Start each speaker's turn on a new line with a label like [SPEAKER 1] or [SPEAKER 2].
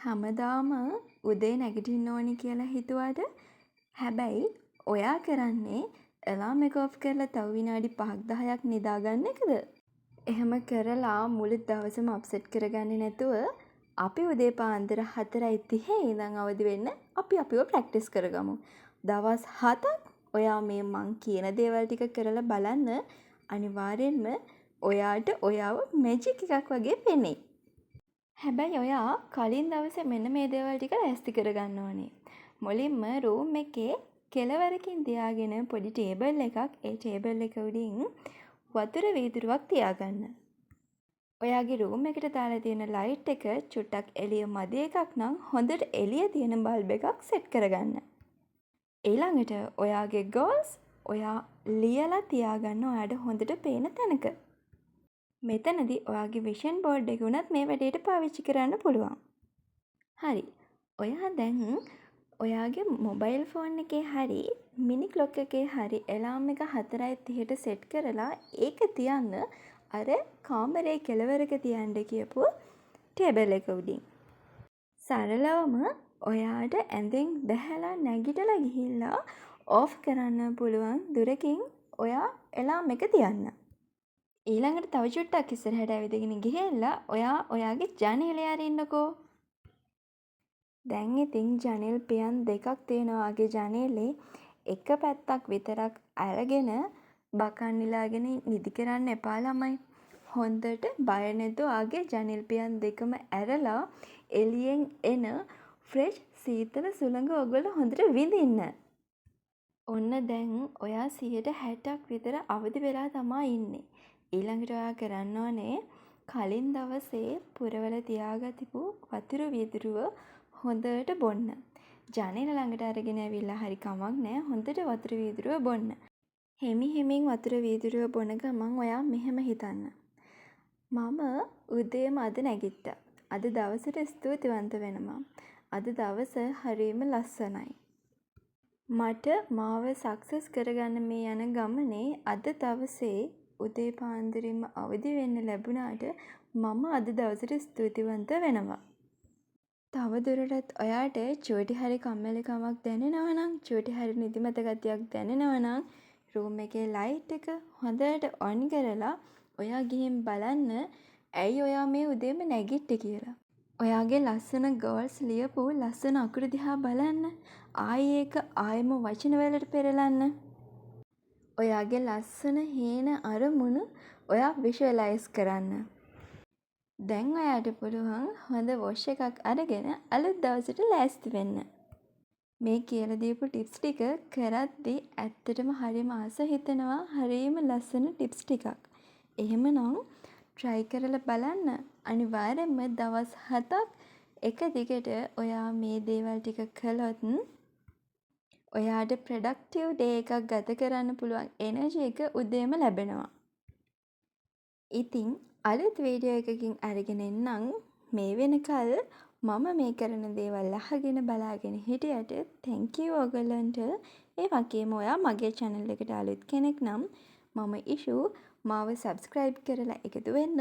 [SPEAKER 1] හැමදාම උදේ නැගිටින්න ඕනි කියලා හිතුවට හැබැයි ඔයා කරන්නේ එලාම් එක ඔෆ් කරලා තව විනාඩි 5-10ක් නිදාගන්න එකද? එහෙම කරලා මුළු දවසම අප්සෙට් කරගන්නේ නැතුව අපි උදේ පාන්දර 4:30 ඉඳන් අවදි වෙන්න අපි අපිව ප්‍රැක්ටිස් කරගමු. දවස් 7ක් ඔයා මේ මං කියන දේවල් ටික කරලා බලන්න අනිවාර්යෙන්ම ඔයාට ඔයාව මැජික් එකක් වගේ පෙනෙයි. හැබැයි ඔයා කලින් දවසේ මෙන්න මේ දේවල් ටික ලෑස්ති කරගන්න ඕනේ. මුලින්ම රූම් එකේ කෙළවරකින් තියාගෙන පොඩි ටේබල් එකක් ඒ ටේබල් එක උඩින් වතුර වීදුරුවක් තියාගන්න. ඔයාගේ රූම් එකට දාලා තියෙන ලයිට් එක චුට්ටක් එළිය මදි එකක් නම් හොඳට එළිය තියෙන බල්බ් එකක් සෙට් කරගන්න. ඊළඟට ඔයාගේ ගෝල්ස් ඔයා ලියලා තියාගන්න ඔයාට හොඳට පේන තැනක. මෙතනදී ඔයාගේ විෂන් බෝඩ් එක උනත් මේ වැඩේට පාවිච්චි කරන්න පුළුවන්. හරි. ඔයා දැන් ඔයාගේ මොබයිල් ෆෝන් එකේ හරි මිනි ක්ලොක් එකේ හරි එලාම් එක 4:30ට සෙට් කරලා ඒක තියන්න අර කාමරේ කෙළවරක තියන්න කියපු ටේබල් එක උඩින්. සරලවම ඔයාට ඇඳෙන් බැහැලා නැගිටලා ගිහිල්ලා ඕෆ් කරන්න පුළුවන් දුරකින් ඔයා එලාම් එක තියන්න. ඊළඟට තව චුට්ටක් ඉස්සරහට ඇවිදගෙන ගිහිල්ලා ඔයා ඔයාගේ ජනේලේ අරින්නකෝ. දැන් ඉතින් ජනෙල් පියන් දෙකක් තියෙනවා වගේ ජනේලේ එක පැත්තක් විතරක් අරගෙන බකන් නිලාගෙන නිදි කරන්න එපා ළමයි. හොඳට බය නැතුව ආගේ ජනෙල් පියන් දෙකම ඇරලා එළියෙන් එන ෆ්‍රෙෂ් සීතල සුළඟ ඔයගොල්ලෝ හොඳට විඳින්න. ඔන්න දැන් ඔයා 60%ක් විතර අවදි වෙලා තමයි ඉන්නේ. ඊළඟට ඔයා කරන්න ඕනේ කලින් දවසේ පුරවල තියාගතිපු වතුර වීදුරුව හොඳට බොන්න. ජනෙල ළඟට අරගෙන ඇවිල්ලා හරි කමක් නෑ හොඳට වතුර වීදුරුව බොන්න. හිමින් වතුර වීදුරුව බොන ගමන් ඔයා මෙහෙම හිතන්න. මම උදේම අද නැගිට්ටා. අද දවසට ස්තුතිවන්ත වෙනවා. අද දවස හරිම ලස්සනයි. මට මාව සක්සස් කරගන්න මේ යන ගමනේ අද දවසේ උදේ පාන්දරින්ම අවදි වෙන්න ලැබුණාට මම අද දවසට ස්තුතිවන්ත වෙනවා. තව දුරටත් ඔයාට චූටි හරි කම්මැලිකමක් දැනෙනවා නම් චූටි හරි නිදිමත ගතියක් දැනෙනවා නම් රූම් එකේ ලයිට් එක හොඳට ඔන් කරලා ඔයා ගිහින් බලන්න ඇයි ඔයා මේ උදේම නැගිට්ටේ කියලා. ඔයාගේ ලස්සන ගෝල්ස් ලියපු ලස්සන අකුරු දිහා බලන්න. ඒක ආයෙම වචන වලට පෙරලන්න. ඔයාගේ ලස්සන හීන අරමුණු ඔයා විෂුවලයිස් කරන්න. දැන් ඔයාට පුළුවන් හොඳ වොෂ් එකක් අරගෙන අලුත් දවසට ලෑස්ති වෙන්න. මේ කියලා දීපු ටිප්ස් ටික කරද්දී ඇත්තටම හරිම ආස හිතෙනවා හරිම ලස්සන ටිප්ස් ටිකක්. එහෙමනම් try කරලා බලන්න. අනිවාර්යෙන්ම දවස් 7ක් එක දිගට ඔයා මේ දේවල් ටික කළොත් ඔයාට ප්‍රොඩක්ටිව් ඩේ එකක් ගත කරන්න පුළුවන් එනර්ජි එක උදේම ලැබෙනවා. ඉතින් අලුත් වීඩියෝ එකකින් අරගෙන එන්නම්. මේ වෙනකල් මම මේ කරන දේවල් අහගෙන බලාගෙන හිටියට thank you ඔයගලන්ට. ඒ වගේම ඔයා මගේ channel එකට අලුත් කෙනෙක් නම් මම ඉෂු මාව subscribe කරලා එකතු වෙන්න.